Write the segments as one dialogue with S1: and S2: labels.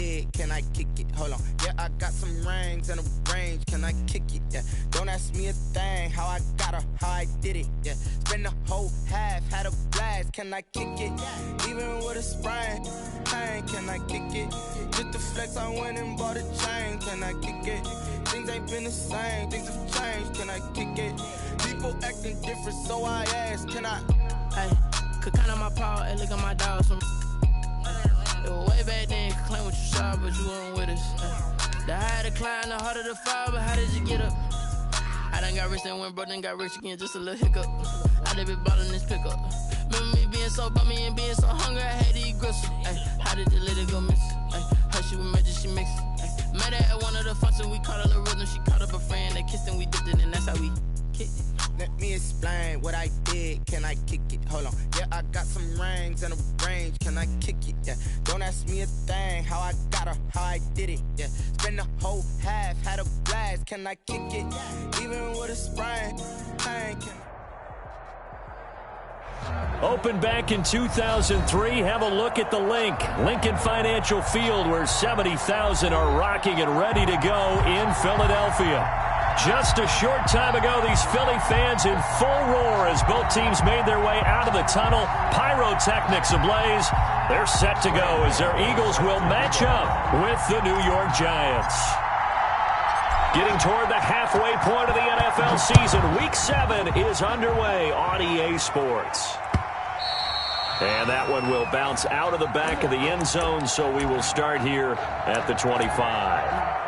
S1: did, can I kick it? Hold on, yeah, I got some rings and a range, can I kick it? Yeah, don't ask me a thing, how I got her, how I did it. Yeah, spend the whole half, had a blast, can I kick it? Even with a sprain, pain, can I kick it? Just the flex, I went and bought a chain, can I kick it? Things ain't been the same, things have changed, can I kick it? People acting different, so I ask, can I?
S2: Hey, could count on my power, hey, look at my dogs from. It was way back then, could claim what you saw, but you weren't with us. The higher the climb, the harder the fall, but how did you get up? I done got rich and went broke, then got rich again, just a little hiccup. I done been bottling this pickup. Remember me being so bummy and being so hungry, I had to eat gristle. Ay, how did the little go miss? Ay, her she was magic, she mixed. Ay, met her at one of the functions, we caught a little rhythm, she caught up a friend, they kissed and we dipped it, and that's how we kicked it.
S1: Let me explain what I did, can I kick it? Hold on, yeah, I got some rings and a range, can I kick it? Yeah, don't ask me a thing, how I got her, how I did it. Yeah, spend the whole half, had a blast, can I kick it? Even with a sprain, pain, can
S3: Opened back in 2003. Have a look at the link. Lincoln Financial Field, where 70,000 are rocking and ready to go in Philadelphia. Just a short time ago, these Philly fans in full roar as both teams made their way out of the tunnel. Pyrotechnics ablaze. They're set to go as their Eagles will match up with the New York Giants. Getting toward the halfway point of the NFL season, Week 7 is underway on EA Sports. And that one will bounce out of the back of the end zone, so we will start here at the 25.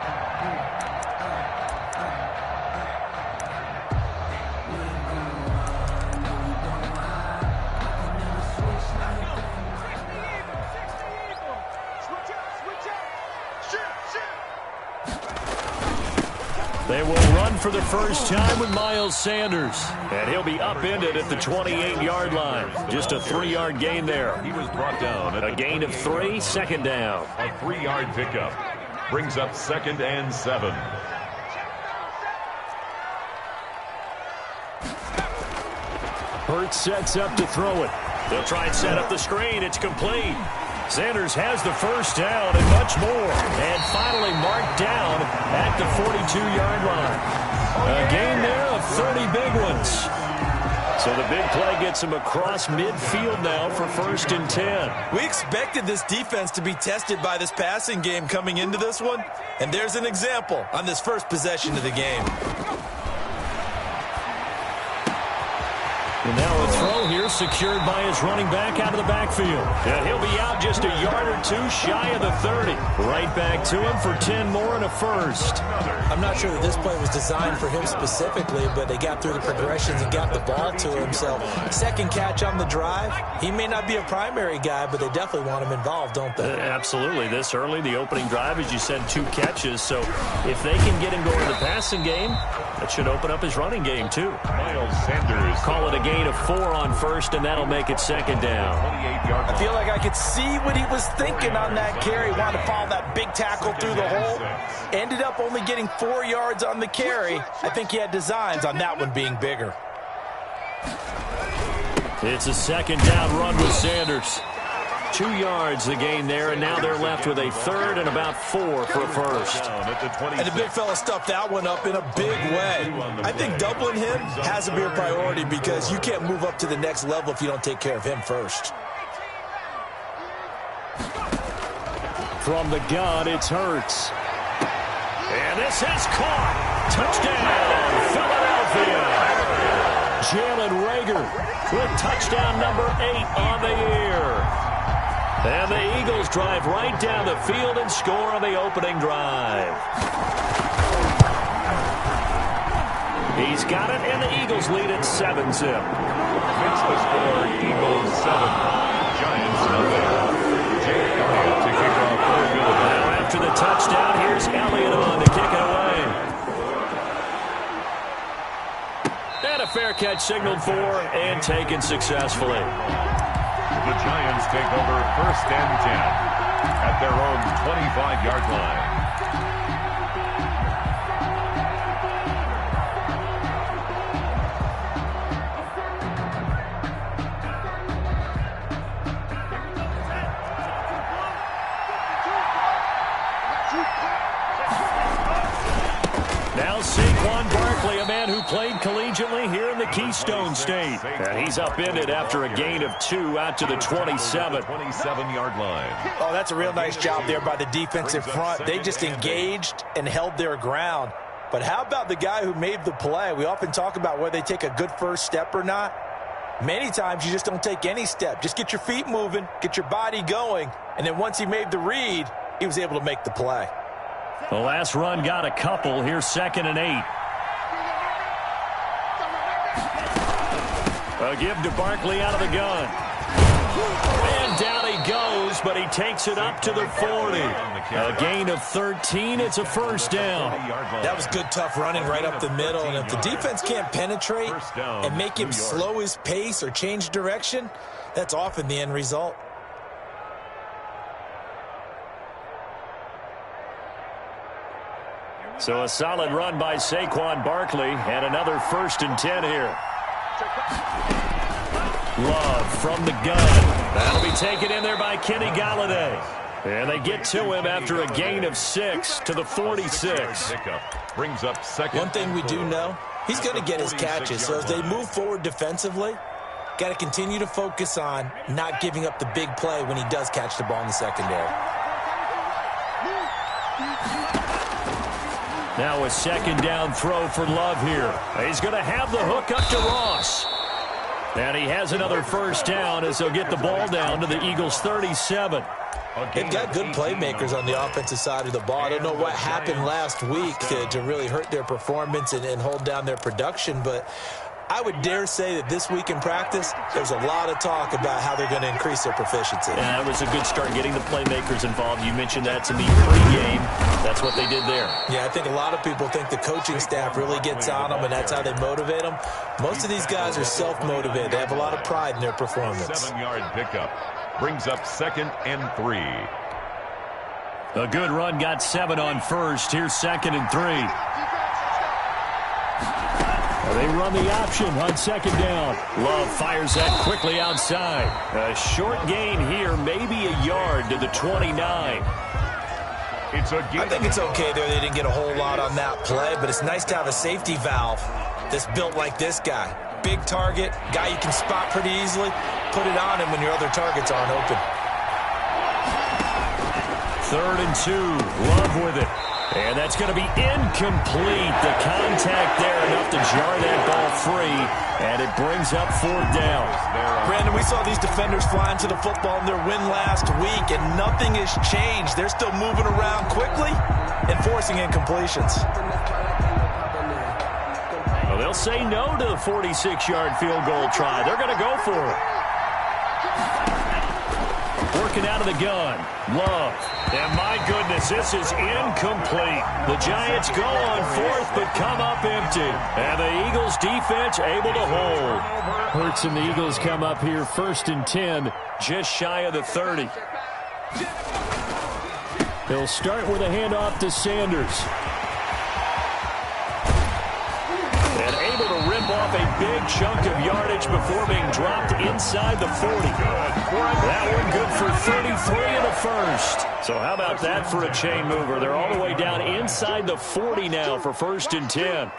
S3: They will run for the first time with Miles Sanders. And he'll be upended at the 28-yard line. Just a 3-yard gain there.
S4: He was brought down.
S3: A gain of 3, second down.
S4: A 3-yard pickup. Brings up 2nd and 7.
S3: Hurts sets up to throw it. They'll try and set up the screen. It's complete. Sanders has the first down and much more. And finally marked down at the 42-yard line. A gain there of 30 big ones. So the big play gets him across midfield now for 1st and 10.
S5: We expected this defense to be tested by this passing game coming into this one. And there's an example on this first possession of the game.
S3: And now a throw here secured by his running back out of the backfield. And he'll be out just a yard or two shy of the 30. Right back to him for 10 more and a first.
S6: I'm not sure that this play was designed for him specifically, but they got through the progressions and got the ball to him. So second catch on the drive. He may not be a primary guy, but they definitely want him involved, don't they?
S3: Absolutely. This early, the opening drive, as you said, 2 catches. So if they can get him going in the passing game, that should open up his running game too.
S4: Miles Sanders.
S3: Call it a gain of 4 on first, and that'll make it second down.
S5: I feel like I could see what he was thinking on that carry. Wanted to follow that big tackle through the hole. Ended up only getting 4 yards on the carry. I think he had designs on that one being bigger.
S3: It's a second down run with Sanders. 2 yards the gain there, and now they're left with a 3rd and about 4 for a first.
S5: And the big fella stuffed that one up in a big way. I think doubling him has to be a priority because you can't move up to the next level if you don't take care of him first.
S3: From the gun, it's Hurts. And this is caught. Touchdown, Philadelphia. Jalen Reagor with touchdown number 8 on the year. And the Eagles drive right down the field and score on the opening drive. He's got it, and the Eagles lead at 7-zip.
S4: Fix the score, Eagles 7. Giants nothing. Jay Elliott to kick off for Philadelphia.
S3: Now after the touchdown, here's Elliott on to kick it away. And a fair catch signaled for and taken successfully.
S4: The Giants take over 1st and 10 at their own 25-yard line.
S3: Now Saquon Barkley, a man who played collegiately here in the Keystone State. And he's upended after a gain of 2 out to the 27.
S4: 27-yard line.
S5: Oh, that's a real nice job there by the defensive front. They just engaged and held their ground. But how about the guy who made the play? We often talk about whether they take a good first step or not. Many times you just don't take any step. Just get your feet moving, get your body going, and then once he made the read, he was able to make the play.
S3: The last run got a couple. Here's 2nd and 8. A give to Barkley out of the gun. And down he goes, but he takes it up to the 40. A gain of 13. It's a first down.
S6: That was good, tough running right up the middle. And if the defense can't penetrate and make him slow his pace or change direction, that's often the end result.
S3: So a solid run by Saquon Barkley, and another 1st and 10 here. Love from the gun. That'll be taken in there by Kenny Galladay. And they get to him after a gain of 6 to the 46.
S4: Brings up 2nd.
S6: One thing we do know, he's going to get his catches. So as they move forward defensively, got to continue to focus on not giving up the big play when he does catch the ball in the secondary.
S3: Now a 2nd down throw for Love here. He's going to have the hook up to Ross. And he has another 1st down as they'll get the ball down to the Eagles' 37.
S6: They've got good playmakers on the offensive side of the ball. I don't know what happened last week to really hurt their performance and hold down their production, but I would dare say that this week in practice, there's a lot of talk about how they're going to increase their proficiency.
S3: And that was a good start, getting the playmakers involved. You mentioned that to me pregame. That's what they did there.
S6: Yeah, I think a lot of people think the coaching staff really gets on them, and that's how they motivate them. Most of these guys are self-motivated. They have a lot of pride in their performance.
S4: 7-yard pickup. Brings up 2nd and 3.
S3: A good run got 7 on 1st. Here's 2nd and 3. They run the option on 2nd down. Love fires that quickly outside. A short gain here, maybe a yard to the 29.
S6: I think it's okay there. They didn't get a whole lot on that play, but it's nice to have a safety valve that's built like this guy. Big target, guy you can spot pretty easily. Put it on him when your other targets aren't open.
S3: 3rd and 2. Love with it. And that's going to be incomplete. The contact there enough to jar that ball free, and it brings up 4th down.
S5: Brandon, we saw these defenders flying to the football in their win last week, and nothing has changed. They're still moving around quickly and forcing incompletions.
S3: Well, they'll say no to the 46-yard field goal try. They're going to go for it. Working out of the gun. Love. And my goodness, this is incomplete. The Giants go on 4th but come up empty. And the Eagles defense able to hold. Hurts and the Eagles come up here 1st and 10, just shy of the 30. They'll start with a handoff to Sanders. And able to rip off a big chunk of yardage before being dropped inside the 40. That one good for 33 in the 1st. So how about that for a chain mover? They're all the way down inside the 40 now for 1st and 10.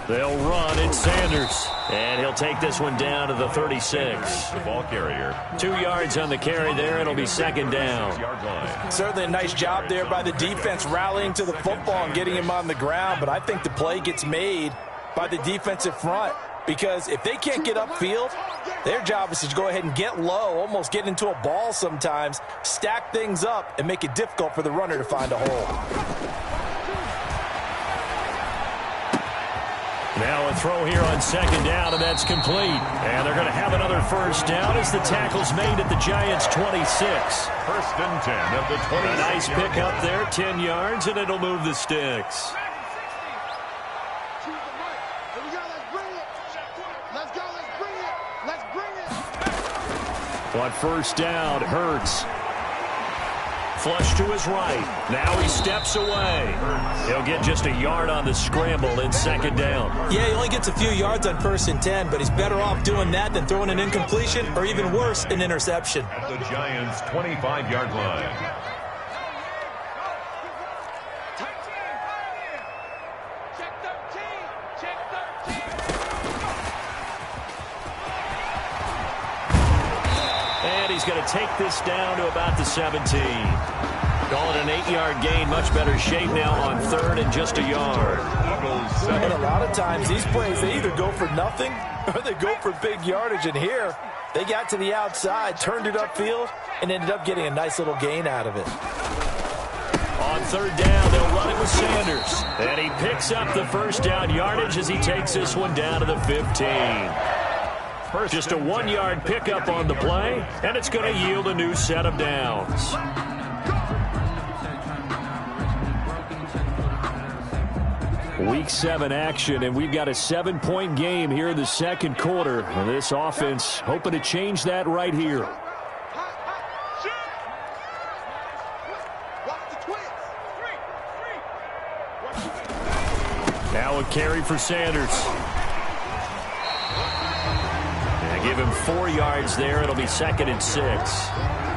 S3: They'll run. It's Sanders. And he'll take this one down to the 36.
S4: The ball carrier.
S3: 2 yards on the carry there. It'll be 2nd down.
S5: Certainly a nice job there by the defense rallying to the football and getting him on the ground. But I think the play gets made by the defensive front. Because if they can't get upfield, their job is to go ahead and get low, almost get into a ball sometimes, stack things up, and make it difficult for the runner to find a hole.
S3: Now a throw here on 2nd down, and that's complete. And they're going to have another 1st down as the tackle's made at the Giants' 26.
S4: 1st and 10 at the 26.
S3: A nice pick up there, 10 yards, and it'll move the sticks. On 1st down, Hurts. Flush to his right. Now he steps away. He'll get just a yard on the scramble in 2nd down.
S6: Yeah, he only gets a few yards on 1st and 10, but he's better off doing that than throwing an incompletion or even worse, an interception.
S4: At the Giants' 25-yard line.
S3: he's going to take this down to about the 17. Call it an 8-yard gain. Much better shape now on third and just a yard.
S5: And a lot of times these plays, they either go for nothing or they go for big yardage. And here, they got to the outside, turned it upfield, and ended up getting a nice little gain out of it.
S3: On third down, they'll run it with Sanders. And he picks up the first down yardage as he takes this one down to the 15. Just a 1-yard pickup on the play, and it's going to yield a new set of downs. Week 7 action, and we've got a 7-point game here in the second quarter. And this offense hoping to change that right here. Now a carry for Sanders. Give him 4 yards there. It'll be 2nd and 6.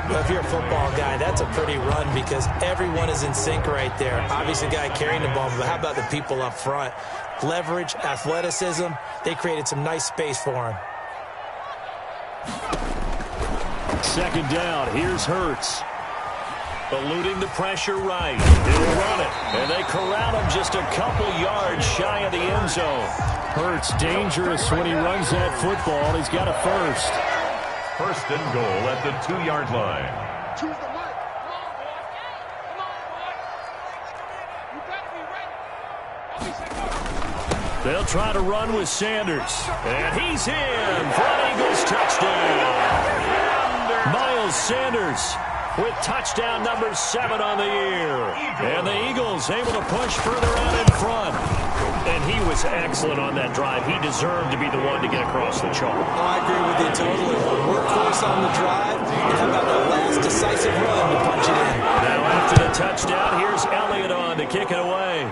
S6: Well, if you're a football guy, that's a pretty run because everyone is in sync right there. Obviously, the guy carrying the ball, but how about the people up front? Leverage, athleticism, they created some nice space for him.
S3: 2nd down. Here's Hurts. Eluding the pressure right. He'll run it. And they corral him just a couple yards shy of the end zone. Hurts dangerous when he runs that football. He's got a first.
S4: First and goal at the 2-yard line.
S3: They'll try to run with Sanders. And he's in for an Eagles touchdown. Miles Sanders with touchdown number 7 on the year. And the Eagles able to push further out in front. And he was excellent on that drive. He deserved to be the one to get across the chalk.
S6: Oh, I agree with you totally. Workhorse on the drive. And how about that last decisive run to punch it in?
S3: Now after the touchdown, here's Elliott on to kick it away.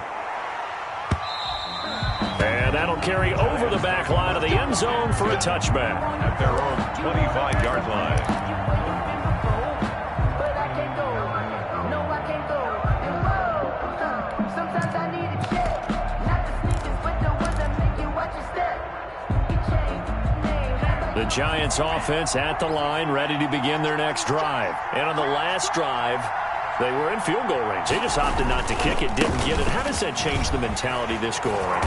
S3: And that'll carry over the back line of the end zone for a touchback.
S4: At their own 25-yard line.
S3: The Giants offense at the line, ready to begin their next drive. And on the last drive, they were in field goal range. They just opted not to kick it, didn't get it. How does that change the mentality this go around?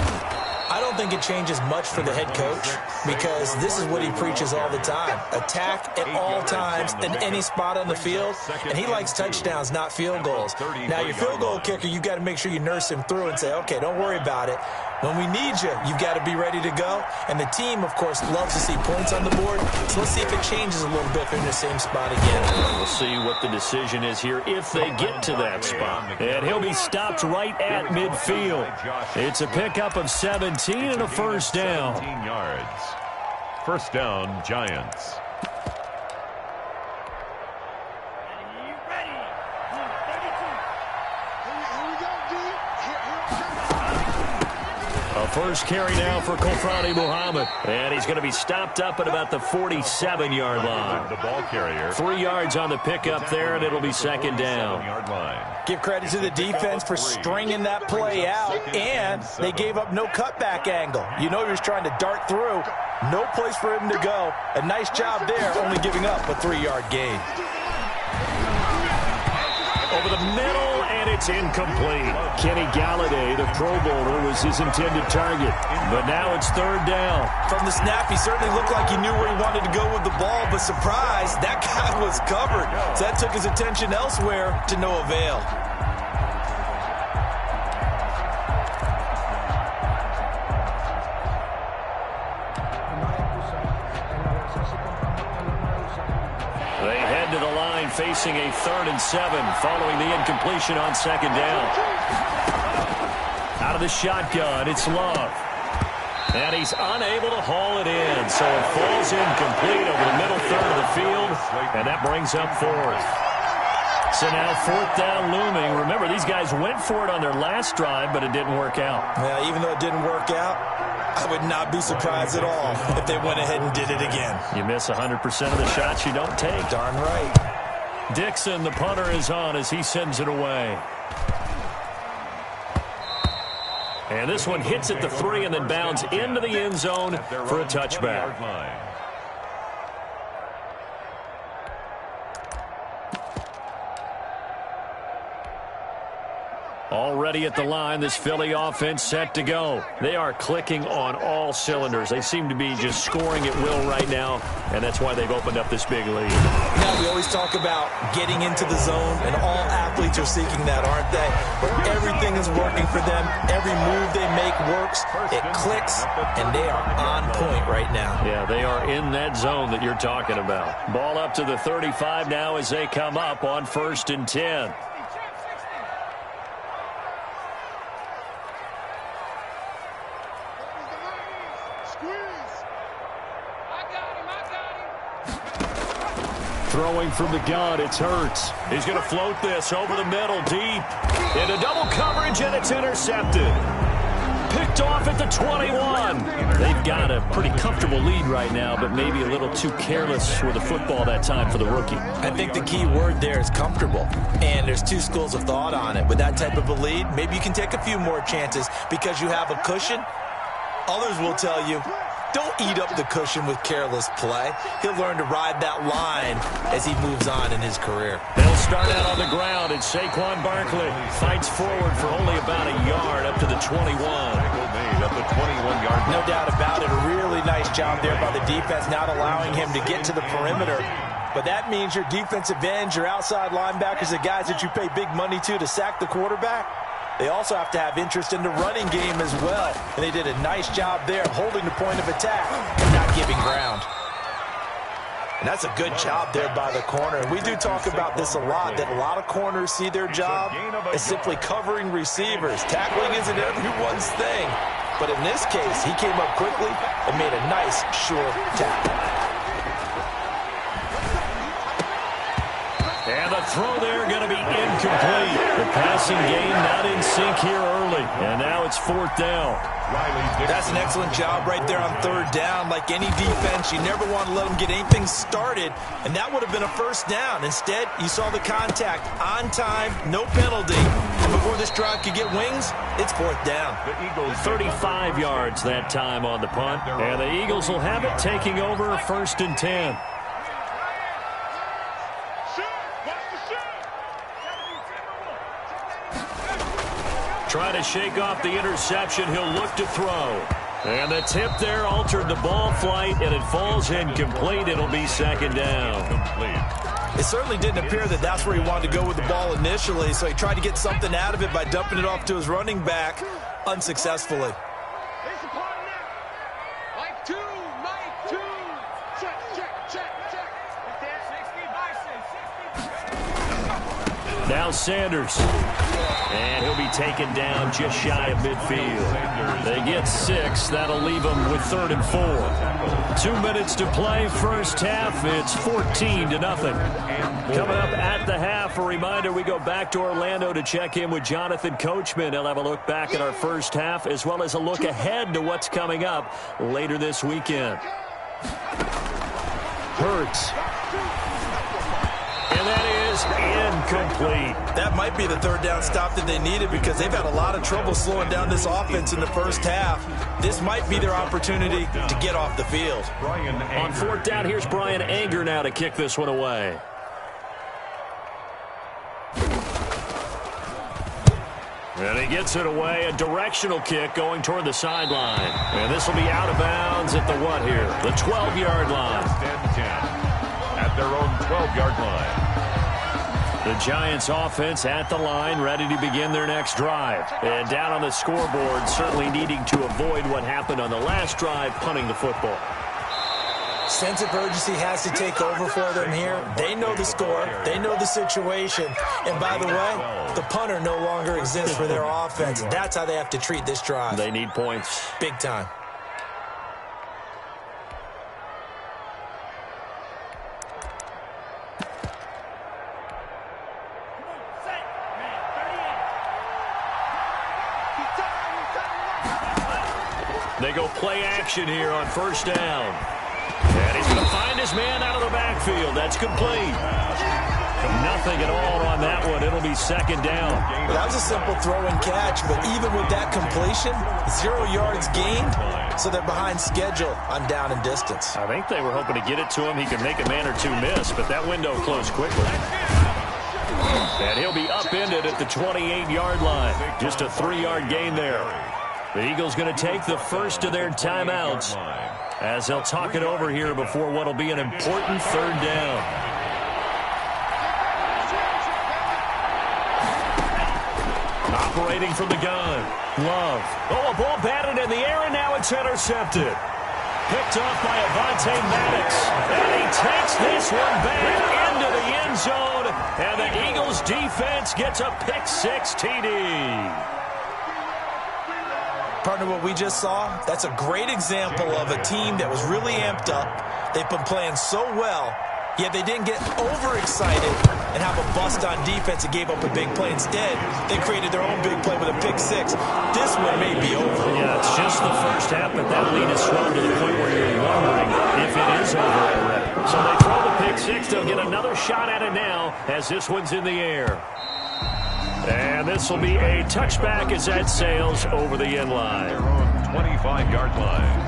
S6: I don't think it changes much for the head coach because this is what he preaches all the time. Attack at all times in any spot on the field, and he likes touchdowns, not field goals. Now, your field goal kicker, you've got to make sure you nurse him through and say, okay, don't worry about it. When we need you, you've got to be ready to go. And the team, of course, loves to see points on the board. So let's see if it changes a little bit if they're in the same spot again.
S3: We'll see what the decision is here if they get to that spot. And he'll be stopped right at midfield. It's a pickup of 17 and a first down.
S4: 17 yards. First down, Giants.
S3: A first carry now for Kofrani Muhammad. And he's going to be stopped up at about the 47-yard line.
S4: The ball carrier.
S3: 3 yards on the pickup there, and it'll be 2nd down.
S5: Give credit to the defense for stringing that play out, and they gave up no cutback angle. You know he was trying to dart through. No place for him to go. A nice job there, only giving up a 3-yard gain.
S3: Over the middle, and it's incomplete. Kenny Galladay, the Pro Bowler, was his intended target. But now it's 3rd down.
S5: From the snap, he certainly looked like he knew where he wanted to go with the ball, but surprise, that guy was covered. So that took his attention elsewhere to no avail.
S3: They head to the line facing a 3rd and 7 following the incompletion on 2nd down. Out of the shotgun, it's Love. And he's unable to haul it in, so it falls incomplete over the middle third of the field, and that brings up 4th. So now 4th down looming. Remember, these guys went for it on their last drive, but it didn't work out.
S5: Yeah, even though it didn't work out, I would not be surprised at all if they went ahead and did it again.
S3: You miss 100% of the shots you don't take.
S5: Darn right.
S3: Dixon, the punter, is on as he sends it away. And this one hits at the 3 and then bounds into the end zone for a touchback. Already at the line, this Philly offense set to go. They are clicking on all cylinders. They seem to be just scoring at will right now, and that's why they've opened up this big lead.
S6: Now, we always talk about getting into the zone, and all athletes are seeking that, aren't they? But everything is working for them. Every move they make works. It clicks, and they are on point right now.
S3: Yeah, they are in that zone that you're talking about. Ball up to the 35 now as they come up on 1st and 10. Throwing from the gun, it's Hurts. He's going to float this over the middle, deep. Into double coverage, and it's intercepted. Picked off at the 21. They've got a pretty comfortable lead right now, but maybe a little too careless with the football that time for the rookie.
S6: I think the key word there is comfortable, and there's two schools of thought on it. With that type of a lead, maybe you can take a few more chances because you have a cushion. Others will tell you, don't eat up the cushion with careless play. He'll learn to ride that line as he moves on in his career.
S3: They'll start out on the ground, and Saquon Barkley fights forward for only about a yard up to the 21.
S4: Up the 21-yard line.
S6: No doubt about it. A really nice job there by the defense, not allowing him to get to the perimeter. But that means your defensive ends, your outside linebackers, the guys that you pay big money to sack the quarterback, they also have to have interest in the running game as well. And they did a nice job there holding the point of attack and not giving ground. And that's a good job there by the corner. And we do talk about this a lot, that a lot of corners see their job as simply covering receivers. Tackling isn't everyone's thing. But in this case, he came up quickly and made a nice, sure tackle.
S3: And the throw there going to be incomplete. The passing game not in sync here early. And now it's 4th down.
S6: That's an excellent job right there on 3rd down. Like any defense, you never want to let them get anything started. And that would have been a 1st down. Instead, you saw the contact on time, no penalty. And before this drive could get wings, it's 4th down.
S3: 35 yards that time on the punt. And the Eagles will have it, taking over 1st and 10. Trying to shake off the interception. He'll look to throw. And the tip there altered the ball flight, and it falls incomplete. It'll be 2nd down.
S6: It certainly didn't appear that that's where he wanted to go with the ball initially, so he tried to get something out of it by dumping it off to his running back unsuccessfully.
S3: Now Sanders. And he'll be taken down just shy of midfield. They get 6. That'll leave them with 3rd and 4. 2 minutes to play, 1st half. It's 14-0. Coming up at the half, a reminder, we go back to Orlando to check in with Jonathan Coachman. He'll have a look back at our 1st half as well as a look ahead to what's coming up later this weekend. Hurts. And that is incomplete.
S6: That might be the 3rd down stop that they needed because they've had a lot of trouble slowing down this offense in the 1st half. This might be their opportunity to get off the field.
S3: On 4th down, here's Brian Anger now to kick this one away. And he gets it away, a directional kick going toward the sideline. And this will be out of bounds at the what here? The 12-yard line.
S4: At their own 12-yard line.
S3: The Giants offense at the line, ready to begin their next drive. And down on the scoreboard, certainly needing to avoid what happened on the last drive, punting the football.
S6: Sense of urgency has to take over for them here. They know the score. They know the situation. And by the way, the punter no longer exists for their offense. That's how they have to treat this drive.
S3: They need points.
S6: Big time.
S3: They go play action here on 1st down. And he's going to find his man out of the backfield. That's complete. Nothing at all on that one. It'll be 2nd down.
S6: Well, that was a simple throw and catch, but even with that completion, 0 yards gained, so they're behind schedule on down and distance.
S3: I think they were hoping to get it to him. He could make a man or two miss, but that window closed quickly. And he'll be upended at the 28-yard line. Just a 3-yard gain there. The Eagles going to take the first of their timeouts as they'll talk it over here before what will be an important third down. Operating from the gun. Love. Oh, a ball batted in the air, and now it's intercepted. Picked off by Avonte Maddox. And he takes this one back into the end zone. And the Eagles defense gets a pick-6 TD.
S6: Partner, what we just saw, that's a great example of a team that was really amped up. They've been playing so well, yet they didn't get overexcited and have a bust on defense and gave up a big play. Instead, they created their own big play with a pick-6. This one may be over.
S3: Yeah, it's just the first half, but that lead is strong to the point where you're wondering if it is over already. So they throw the pick-6. They'll get another shot at it now as this one's in the air. And this will be a touchback as that sails over the end line.
S4: They're on 25-yard line.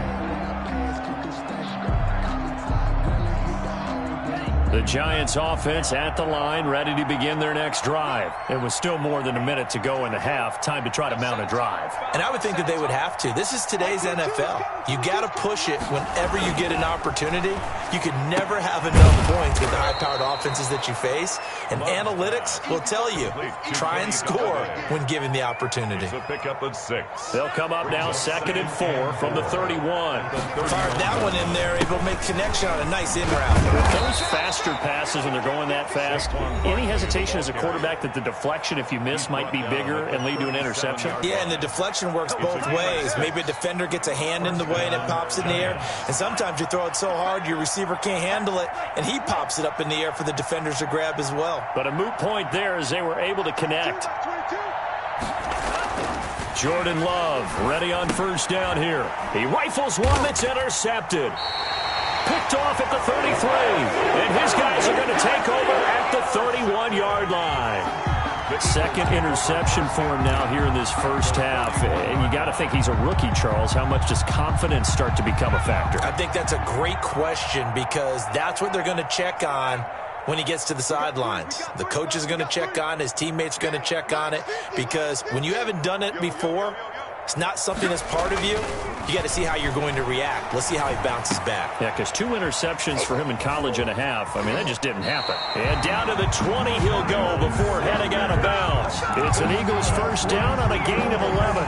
S3: The Giants offense at the line, ready to begin their next drive. It was still more than a minute to go in the half. Time to try to mount a drive.
S6: And I would think that they would have to. This is today's NFL. You got to push it whenever you get an opportunity. You could never have enough points with the high-powered offenses that you face. And analytics will tell you, try and score when given the opportunity.
S4: It's a pickup of 6.
S3: They'll come up now 2nd and 4 from the 31.
S6: Fired that one in there, able to make connection on a nice in route.
S3: Those faster passes when they're going that fast, any hesitation as a quarterback that the deflection, if you miss, might be bigger and lead to an interception?
S6: Yeah, and the deflection works both ways. Maybe a defender gets a hand in the way and it pops in the air. And sometimes you throw it so hard your receiver can't handle it, and he pops it up in the air for the defenders to grab as well.
S3: But a moot point there as they were able to connect. Jordan Love ready on first down here. He rifles one that's intercepted. Picked off at the 33. And his guys are going to take over at the 31-yard line. Second interception for him now here in this first half. And you got to think he's a rookie, Charles. How much does confidence start to become a factor?
S6: I think that's a great question because that's what they're going to check on when he gets to the sidelines. The coach is going to check on, his teammates are going to check on it, because when you haven't done it before, it's not something that's part of you. You got to see how you're going to react. Let's see how he bounces back.
S3: Yeah, because 2 interceptions for him in college and a half. I mean, that just didn't happen. And down to the 20 he'll go before heading out of bounds. It's an Eagles first down on a gain of 11.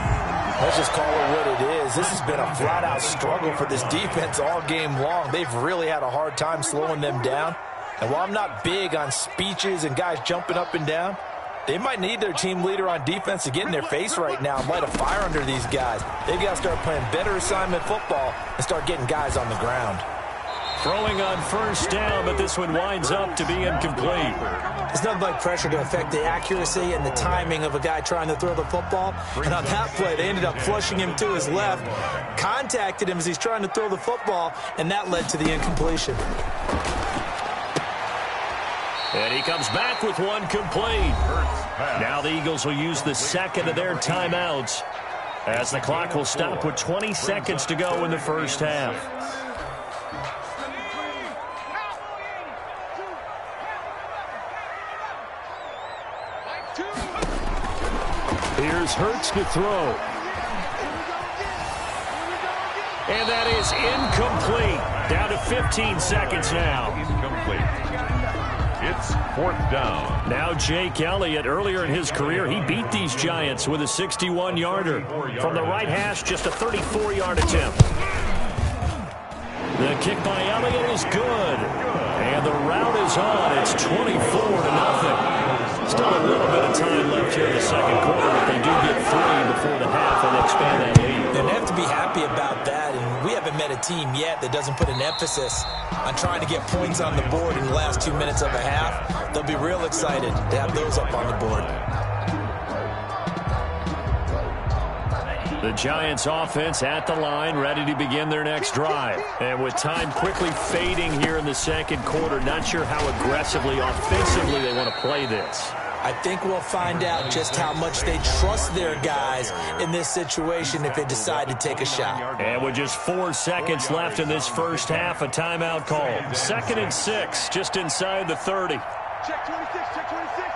S6: Let's just call it what it is. This has been a flat-out struggle for this defense all game long. They've really had a hard time slowing them down. And while I'm not big on speeches and guys jumping up and down, they might need their team leader on defense to get in their face right now and light a fire under these guys. They've got to start playing better assignment football and start getting guys on the ground.
S3: Throwing on first down, but this one winds up to be incomplete.
S6: There's nothing like pressure to affect the accuracy and the timing of a guy trying to throw the football. And on that play, they ended up flushing him to his left, contacted him as he's trying to throw the football, and that led to the incompletion.
S3: And he comes back with one complete. Now the Eagles will use the second of their timeouts as the clock will stop with 20 seconds to go in the first half. Here's Hurts to throw. And that is incomplete. Down to 15 seconds now.
S4: Incomplete. It's 4th down.
S3: Now Jake Elliott, earlier in his career, he beat these Giants with a 61-yarder. From the right hash, just a 34-yard attempt. The kick by Elliott is good. And the route is on. It's 24-0. Still a little bit of time left here in the second quarter, but they do get 3 before the half and expand that lead.
S6: They have to be happy about that, and we haven't met a team yet that doesn't put an emphasis on trying to get points on the board in the last 2 minutes of a half. They'll be real excited to have those up on the board.
S3: The Giants offense at the line, ready to begin their next drive. And with time quickly fading here in the second quarter, not sure how aggressively, offensively they want to play this.
S6: I think we'll find out just how much they trust their guys in this situation if they decide to take a shot.
S3: And with just 4 seconds left in this first half, a timeout call. 2nd and 6, just inside the 30.
S7: Check 26, check 26.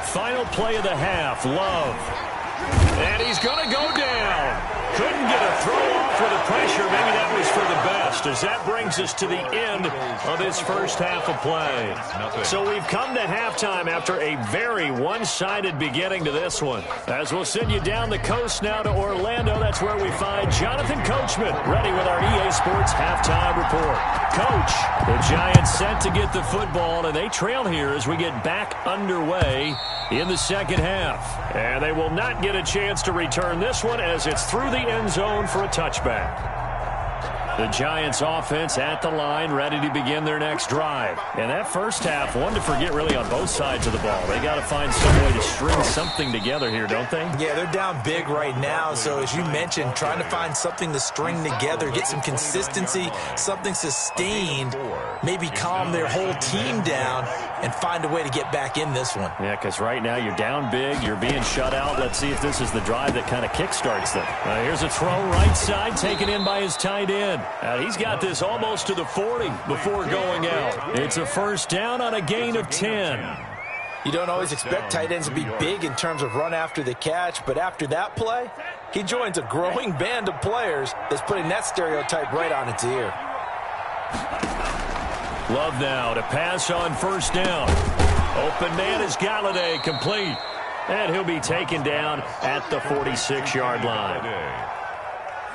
S3: Final play of the half, Love. And he's going to go down. Couldn't get a throw off with the pressure. Maybe that was for the best, as that brings us to the end of this first half of play. So we've come to halftime after a very one-sided beginning to this one. As we'll send you down the coast now to Orlando, that's where we find Jonathan Coachman, ready with our EA Sports halftime report. Coach, the Giants set to get the football, and they trail here as we get back underway in the second half. And they will not get a chance to return this one as it's through the end zone for a touchback. The Giants offense at the line, ready to begin their next drive. And that first half, one to forget really on both sides of the ball. They got to find some way to string something together here, don't they?
S6: Yeah, they're down big right now. So as you mentioned, trying to find something to string together, get some consistency, something sustained, maybe calm their whole team down and find a way to get back in this one.
S3: Yeah, because right now you're down big, you're being shut out. Let's see if this is the drive that kind of kickstarts them. Here's a throw right side, taken in by his tight end. He's got this almost to the 40 before going out. It's a first down on a gain of 10.
S6: You don't always expect tight ends to be big in terms of run after the catch, but after that play, he joins a growing band of players that's putting that stereotype right on its ear.
S3: Love now to pass on first down. Open man is Galladay, complete. And he'll be taken down at the 46-yard line.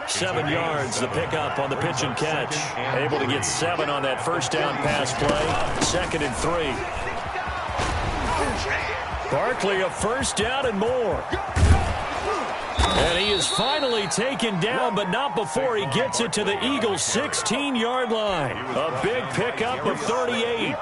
S3: 7 yards, the pickup on the pitch and catch. Able to get 7 on that first down pass play. 2nd and 3. Barkley, a first down and more. And he is finally taken down, but not before he gets it to the Eagles' 16-yard line. A big pickup of 38.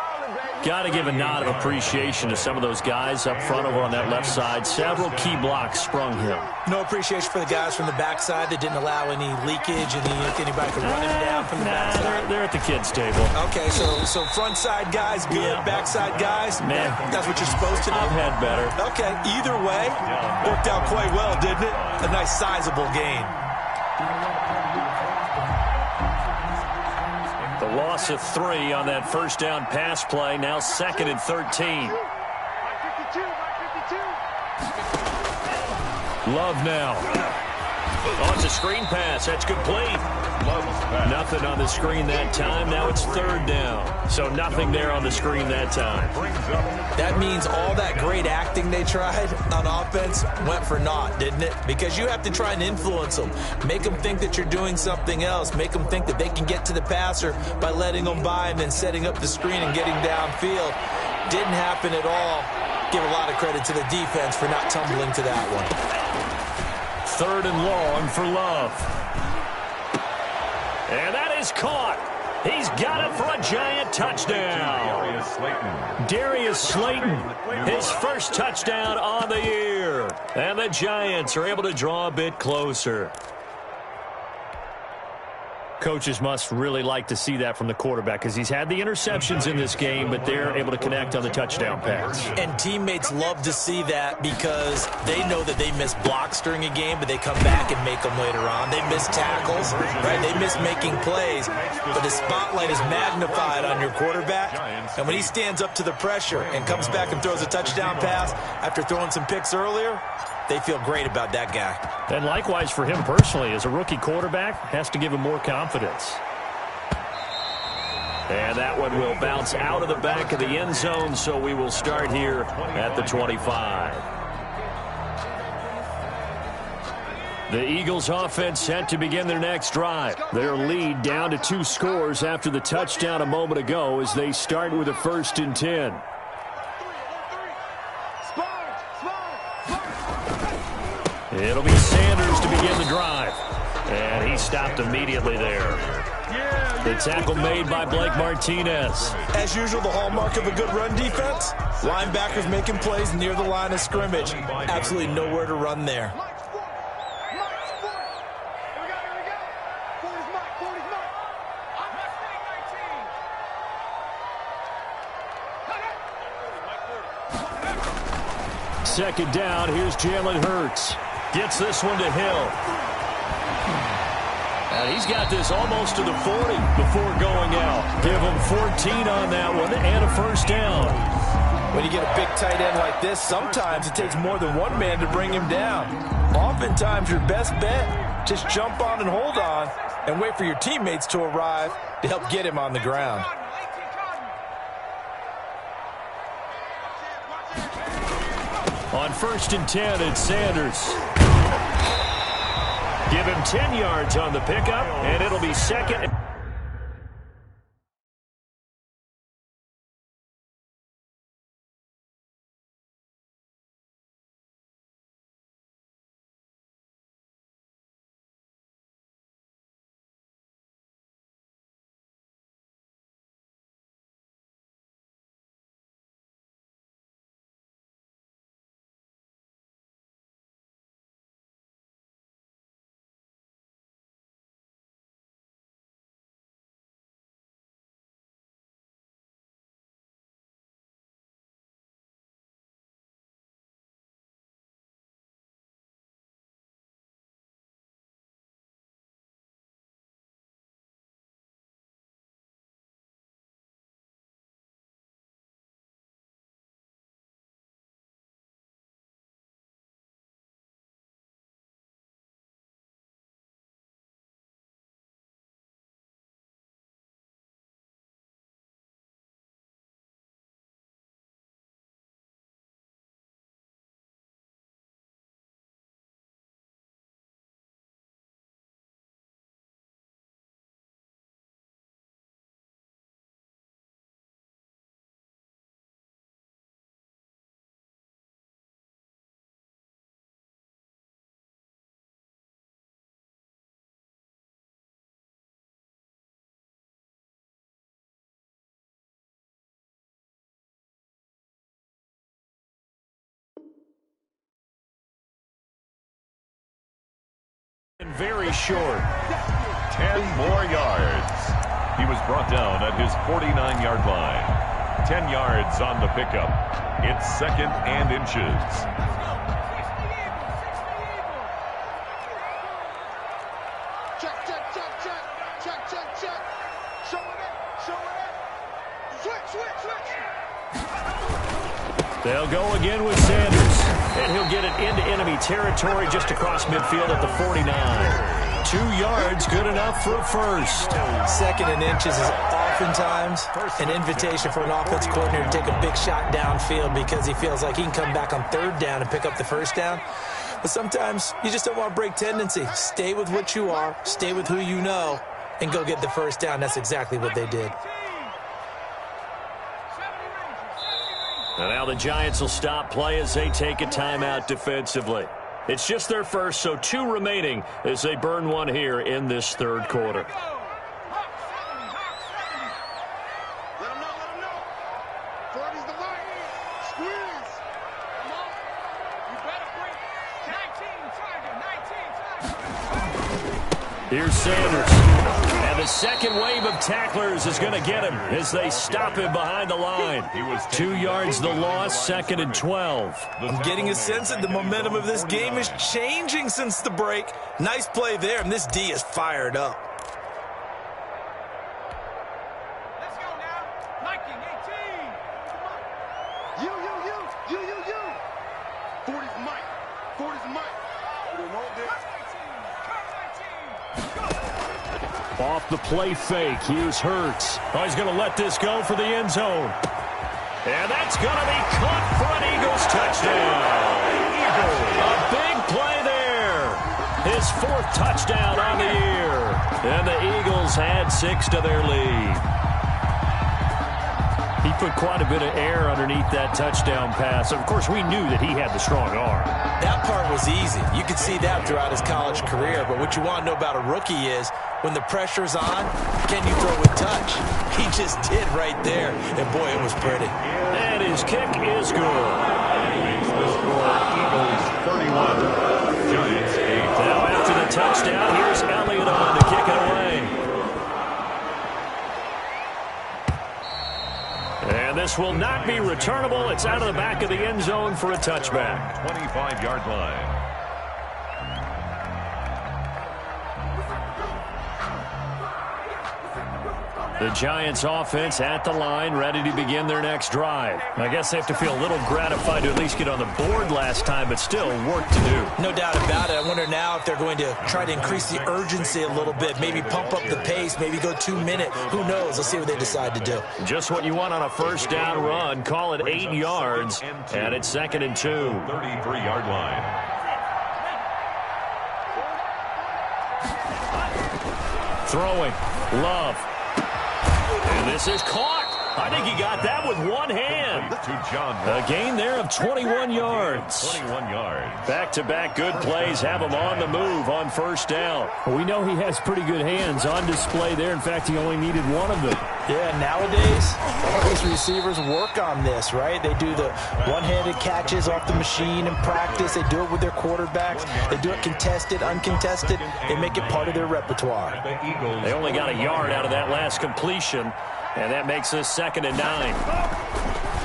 S3: Got to give a nod of appreciation to some of those guys up front over on that left side. Several key blocks sprung him.
S6: No appreciation for the guys from the backside that didn't allow any leakage and anybody could run him down from the backside.
S3: They're at the kids' table.
S6: Okay, so front side guys good, backside guys,
S3: man,
S6: that's what you're supposed to do.
S3: I've had better.
S6: Okay, either way, worked out quite well, didn't it? A nice sizable gain.
S3: The loss of 3 on that first down pass play. Now 2nd and 13. Love now. Oh, it's a screen pass. That's complete. Nothing on the screen that time. Now it's 3rd down. So nothing there on the screen that time.
S6: That means all that great acting they tried on offense went for naught, didn't it? Because you have to try and influence them. Make them think that you're doing something else. Make them think that they can get to the passer by letting them by and then setting up the screen and getting downfield. Didn't happen at all. Give a lot of credit to the defense for not tumbling to that one.
S3: 3rd and long for Love. And that is caught. He's got it for a Giant touchdown. Darius Slayton, his first touchdown on the year. And the Giants are able to draw a bit closer. Coaches must really like to see that from the quarterback because he's had the interceptions in this game, but they're able to connect on the touchdown pass.
S6: And teammates love to see that because they know that they miss blocks during a game, but they come back and make them later on. They miss tackles, right? They miss making plays, but the spotlight is magnified on your quarterback. And when he stands up to the pressure and comes back and throws a touchdown pass after throwing some picks earlier, they feel great about that guy.
S3: And likewise for him personally, as a rookie quarterback, has to give him more confidence. And that one will bounce out of the back of the end zone, so we will start here at the 25. The Eagles offense set to begin their next drive. Their lead down to 2 scores after the touchdown a moment ago as they start with a 1st and 10. It'll be Sanders to begin the drive. And he stopped immediately there. The tackle made by Blake Martinez.
S6: As usual, the hallmark of a good run defense, linebackers making plays near the line of scrimmage. Absolutely nowhere to run there.
S3: Second down, here's Jalen Hurts. Gets this one to Hill. And he's got this almost to the 40 before going out. Give him 14 on that one and a first down.
S5: When you get a big tight end like this, sometimes it takes more than one man to bring him down. Oftentimes, your best bet, just jump on and hold on and wait for your teammates to arrive to help get him on the ground.
S3: On 1st and 10, it's Sanders. Give him 10 yards on the pickup, and it'll be second. Very short.
S4: 10 more yards. He was brought down at his 49-yard line. 10 yards on the pickup. It's 2nd and inches.
S7: Check. Show it. Switch.
S3: They'll go again with Sanders. And he'll get it into enemy territory just across midfield at the 49. 2 yards, good enough for a first.
S6: 2nd and inches is oftentimes an invitation for an offense coordinator to take a big shot downfield because he feels like he can come back on 3rd down and pick up the first down. But sometimes you just don't want to break tendency. Stay with what you are, stay with who you know, and go get the first down. That's exactly what they did.
S3: And now the Giants will stop play as they take a timeout defensively. It's just their first, so 2 remaining as they burn one here in this 3rd quarter.
S7: Let him know. 40's the line. Squeeze. Come on. You better bring 19 target.
S3: Here's Sanders. And the second wave of tacklers is going to get him as they stop him behind the line. 2 yards the loss, 2nd and 12.
S5: I'm getting a sense that the momentum of this game is changing since the break. Nice play there, and this D is fired up.
S7: Let's go now. Liking 18. Come on. You. 40's Mike. 40's Mike. We don't hold this.
S3: Off the play fake, here's Hurts. Oh, he's going to let this go for the end zone. And that's going to be caught for an Eagles touchdown. A big play there. His 4th touchdown on the year. And the Eagles had 6 to their lead. He put quite a bit of air underneath that touchdown pass. Of course, we knew that he had the strong arm.
S6: That part was easy. You could see that throughout his college career. But what you want to know about a rookie is when the pressure's on, can you throw with touch? He just did right there. And, boy, it was pretty.
S3: And his kick is good.
S4: Makes the score Eagles 31. Giants 8.
S3: Now after the touchdown, here's Elliott on to kick it away. And this will not be returnable. It's out of the back of the end zone for a touchback.
S4: 25-yard line.
S3: The Giants offense at the line, ready to begin their next drive. I guess they have to feel a little gratified to at least get on the board last time, but still work to do.
S6: No doubt about it. I wonder now if they're going to try to increase the urgency a little bit, maybe pump up the pace, maybe go 2 minute. Who knows? Let's see what they decide to do.
S3: Just what you want on a first down run. Call it 8 yards, and it's 2nd and 2.
S4: 33-yard line.
S3: Throwing. Love. And this is caught. I think he got that with one hand. A gain there of 21 yards.
S4: 21 yards.
S3: Back-to-back good plays have him on the move on first down.
S8: We know he has pretty good hands on display there. In fact, he only needed one of them.
S6: Yeah, nowadays, these receivers work on this, right? They do the one-handed catches off the machine in practice. They do it with their quarterbacks. They do it contested, uncontested. They make it part of their repertoire.
S3: They only got a yard out of that last completion, and that makes us 2nd and 9.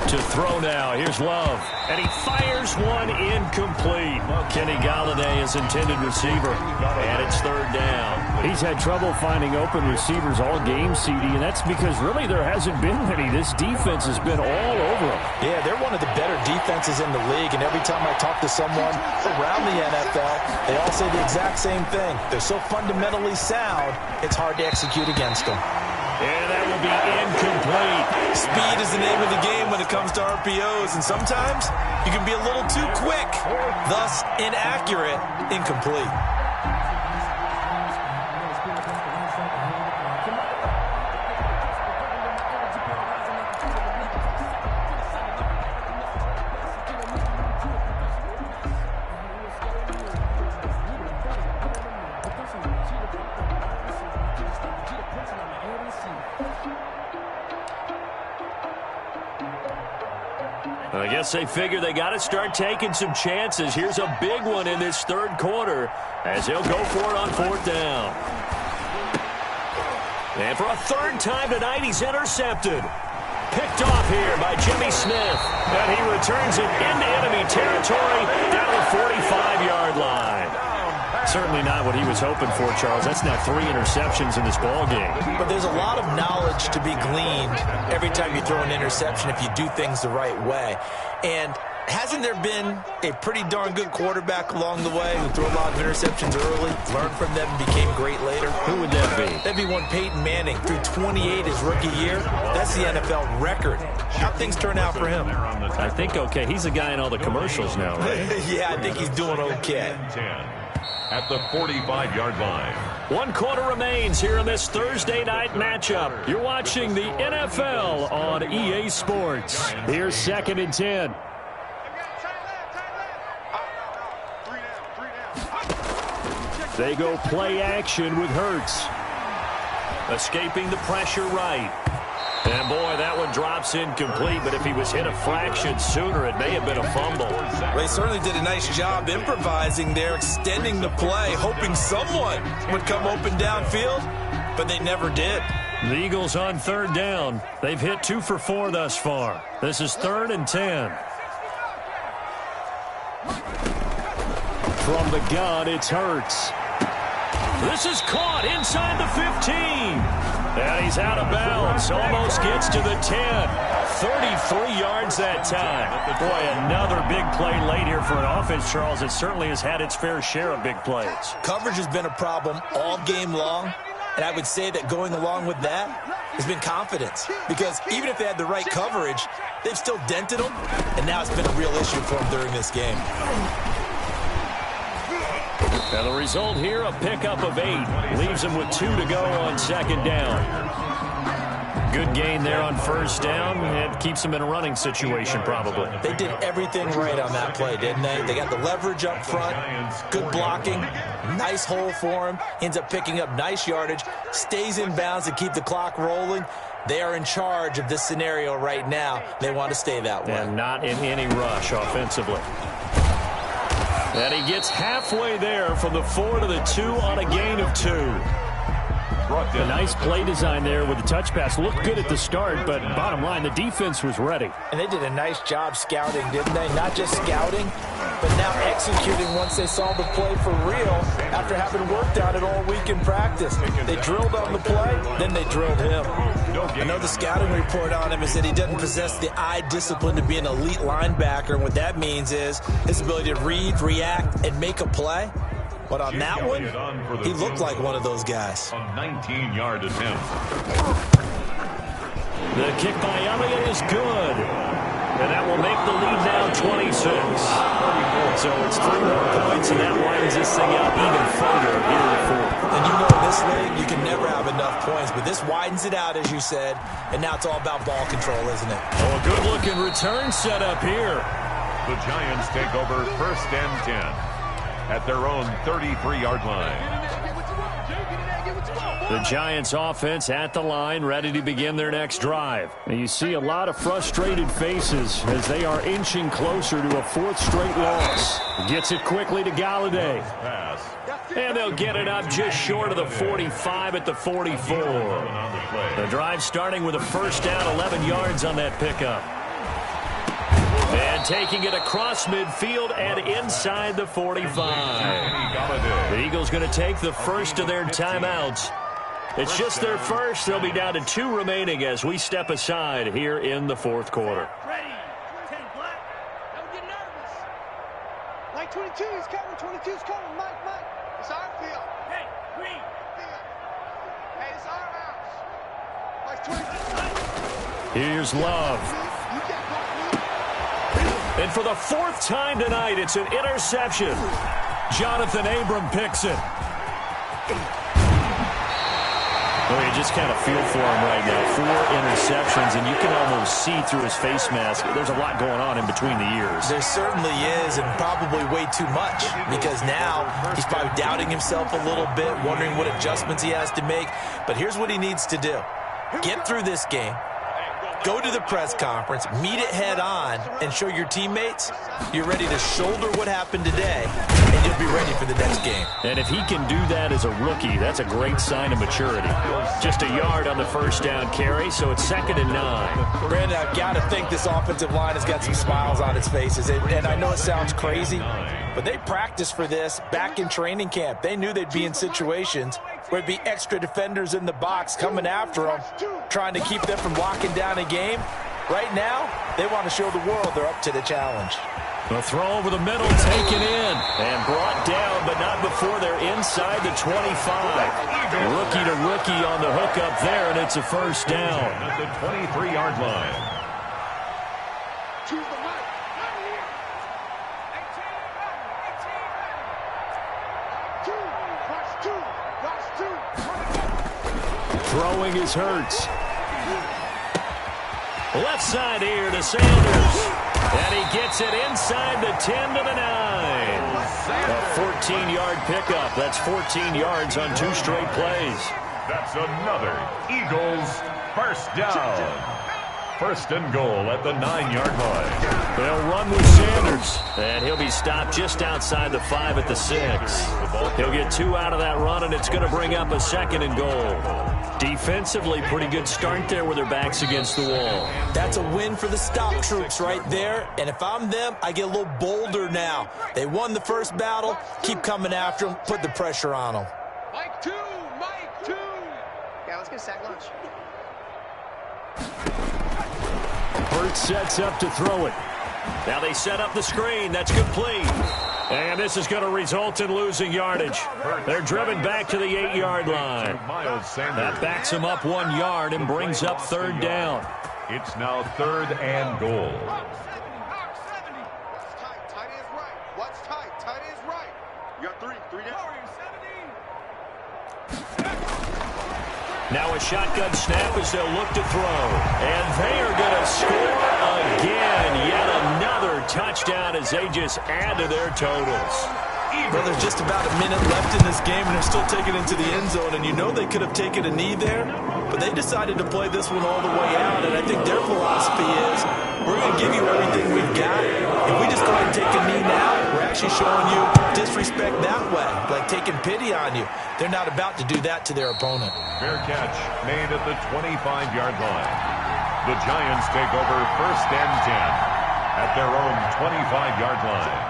S3: To throw now. Here's Love. And he fires one incomplete. Kenny Galladay is intended receiver. And it's 3rd down.
S8: He's had trouble finding open receivers all game, CD, and that's because really there hasn't been any. This defense has been all over them.
S6: Yeah, they're one of the better defenses in the league, and every time I talk to someone around the NFL, they all say the exact same thing. They're so fundamentally sound, it's hard to execute against them.
S3: And that will be incomplete.
S6: Speed is the name of the game when it comes to RPOs, and sometimes you can be a little too quick, thus inaccurate, incomplete.
S3: I guess they figure they got to start taking some chances. Here's a big one in this 3rd quarter as he'll go for it on 4th down. And for a 3rd time tonight, he's intercepted. Picked off here by Jimmy Smith. And he returns it into enemy territory down the 45-yard line. Certainly not what he was hoping for, Charles. That's now 3 interceptions in this ball game.
S6: But there's a lot of knowledge to be gleaned every time you throw an interception if you do things the right way. And hasn't there been a pretty darn good quarterback along the way who threw a lot of interceptions early, learned from them, and became great later?
S3: Who would that be?
S6: That'd be one Peyton Manning. Threw 28 his rookie year. That's the NFL record. How things turn out for him?
S3: I think okay. He's a guy in all the commercials now, right?
S6: Yeah, I think he's doing okay.
S4: At the 45-yard line.
S3: 1 quarter remains here in this Thursday night matchup. You're watching the NFL on EA Sports. Here's 2nd and 10. They go play action with Hurts. Escaping the pressure right. And, boy, that one drops incomplete, but if he was hit a fraction sooner, it may have been a fumble.
S6: Well, they certainly did a nice job improvising there, extending the play, hoping someone would come open downfield, but they never did.
S3: The Eagles on 3rd down. They've hit 2 for 4 thus far. This is 3rd and 10. From the gun, it's Hurts. This is caught inside the 15. And he's out of bounds. Almost gets to the 10. 33 yards that time. Boy, another big play late here for an offense, Charles. It certainly has had its fair share of big plays.
S6: Coverage has been a problem all game long. And I would say that going along with that has been confidence. Because even if they had the right coverage, they've still dented them. And now it's been a real issue for them during this game.
S3: And the result here, a pickup of 8. Leaves them with 2 to go on 2nd down. Good gain there on 1st down. It keeps them in a running situation, probably.
S6: They did everything right on that play, didn't they? They got the leverage up front, good blocking, nice hole for him. Ends up picking up nice yardage, stays in bounds to keep the clock rolling. They are in charge of this scenario right now. They want to stay that way.
S3: And not in any rush offensively. And he gets halfway there from the 4 to the 2 on a gain of 2.
S8: A nice play design there with the touch pass. Looked good at the start, but bottom line, the defense was ready.
S6: And they did a nice job scouting, didn't they? Not just scouting,
S5: but now executing once they saw the play for real after having worked on it all week in practice. They drilled on the play, then they drilled him. I know the scouting report on him is that he doesn't possess the eye discipline to be an elite linebacker, and what that means is his ability to read, react, and make a play. But on that one, he looked like one of those guys.
S4: A 19-yard attempt.
S3: The kick by Elliott is good. And that will make the lead now 26. So it's 3 more points, and that winds this thing out even further here in the fourth.
S5: And you know in this league, you can never have enough points, but this widens it out, as you said, and now it's all about ball control, isn't it?
S3: Oh, a good-looking return set up here.
S4: The Giants take over 1st and 10 at their own 33-yard line.
S3: The Giants offense at the line, ready to begin their next drive. And you see a lot of frustrated faces as they are inching closer to a 4th straight loss. Gets it quickly to Galladay. And they'll get it up just short of the 45 at the 44. The drive starting with a 1st down, 11 yards on that pickup. And taking it across midfield and inside the 45. The Eagles going to take the first of their timeouts. It's just their first. They'll be down to 2 remaining as we step aside here in the 4th quarter.
S7: Ready. 10 black. Don't get nervous. Mike 22 is coming. 22 is coming. Mike. It's our field. Hey, green. Field. Hey, it's our house. Mike 22.
S3: Here's Love. And for the 4th time tonight, it's an interception. Jonathan Abram picks it. Well, you just kind of feel for him right now. 4 interceptions, and you can almost see through his face mask. There's a lot going on in between the ears.
S5: There certainly is, and probably way too much, because now he's probably doubting himself a little bit, wondering what adjustments he has to make. But here's what he needs to do. Get through this game. Go to the press conference, meet it head on, and show your teammates you're ready to shoulder what happened today, and you'll be ready for the next game.
S3: And if he can do that as a rookie, that's a great sign of maturity. Just a yard on the 1st down carry, so it's 2nd and 9.
S5: Brandon, I've got to think this offensive line has got some smiles on its faces, and I know it sounds crazy, but they practiced for this back in training camp. They knew they'd be in situations where it'd be extra defenders in the box coming after them, trying to keep them from locking down a game. Right now, they want to show the world they're up to the challenge.
S3: The throw over the middle, taken in, and brought down, but not before they're inside the 25. Rookie to rookie on the hook up there, and it's a 1st down.
S4: At the 23-yard line.
S7: Choose the mic. Right here. 18. Two. Watch 2.
S3: Throwing is Hurts. Left side here to Sanders. And he gets it inside the 10 to the 9. A 14-yard pickup. That's 14 yards on 2 straight plays.
S4: That's another Eagles 1st down. 1st and goal at the 9-yard line.
S3: They'll run with Sanders. And he'll be stopped just outside the 5 at the 6. He'll get 2 out of that run, and it's going to bring up a 2nd and goal. Defensively, pretty good start there with their backs against the wall.
S5: That's a win for the stop troops right there. And if I'm them, I get a little bolder now. They won the first battle. Keep coming after them. Put the pressure on them.
S7: Mike 2. Mike 2. Yeah, let's get a sack lunch.
S3: Hurts sets up to throw it. Now they set up the screen. That's complete. And this is going to result in losing yardage. They're driven back to the 8-yard line. That backs them up 1 yard and brings up 3rd down.
S4: It's now 3rd and goal.
S7: Tight is right. What's tight? Tight is right. You got 3 down.
S3: Now a shotgun snap as they'll look to throw. And they are going to score again. Yet another touchdown as they just add to their totals.
S5: Well, there's just about a minute left in this game, and they're still taking it into the end zone. And you know they could have taken a knee there, but they decided to play this one all the way out. And I think their philosophy is, we're going to give you everything we've got. If we just go ahead and take a knee now, we're actually showing you disrespect that way, like taking pity on you. They're not about to do that to their opponent.
S4: Fair catch made at the 25-yard line. The Giants take over 1st and 10 at their own 25-yard line.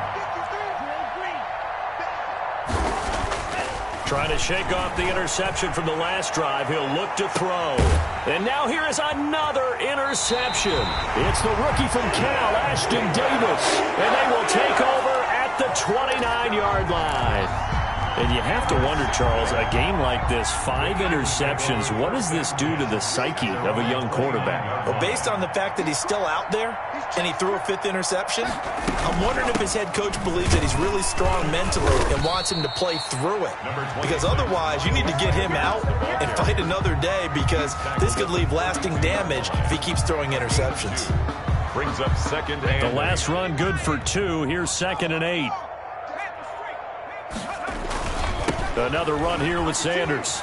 S3: Trying to shake off the interception from the last drive. He'll look to throw. And now here is another interception. It's the rookie from Cal, Ashton Davis. And they will take over at the 29-yard line. And you have to wonder, Charles, a game like this, 5 interceptions, what does this do to the psyche of a young quarterback?
S6: Well, based on the fact that he's still out there and he threw a 5th interception, I'm wondering if his head coach believes that he's really strong mentally and wants him to play through it. Because otherwise, you need to get him out and fight another day, because this could leave lasting damage if he keeps throwing interceptions.
S4: Brings up 2nd and
S3: the last run good for 2. Here's 2nd and 8. Another run here with Sanders.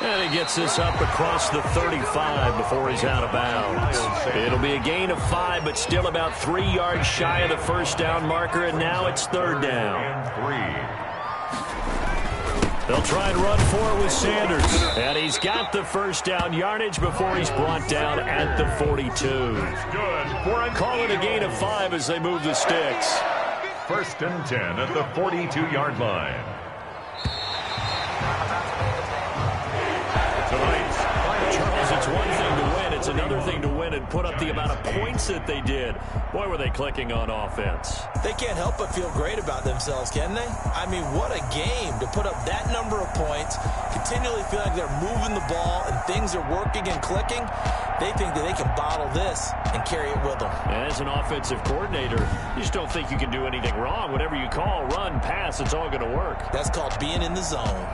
S3: And he gets this up across the 35 before he's out of bounds. It'll be a gain of 5, but still about 3 yards shy of the first down marker, and now it's 3rd down. They'll try and run for it with Sanders. And he's got the first down yardage before he's brought down at the 42. Call it a gain of 5 as they move the sticks.
S4: 1st and 10 at the 42-yard line.
S3: Charles, it's one thing to win. It's another thing to win and put up the amount of points that they did. Boy, were they clicking on offense.
S6: They can't help but feel great about themselves, can they? I mean, what a game to put up that number of points, continually feeling like they're moving the ball and things are working and clicking. They think that they can bottle this and carry it with them.
S3: As an offensive coordinator, you just don't think you can do anything wrong. Whatever you call, run, pass, it's all going to work.
S6: That's called being in the zone.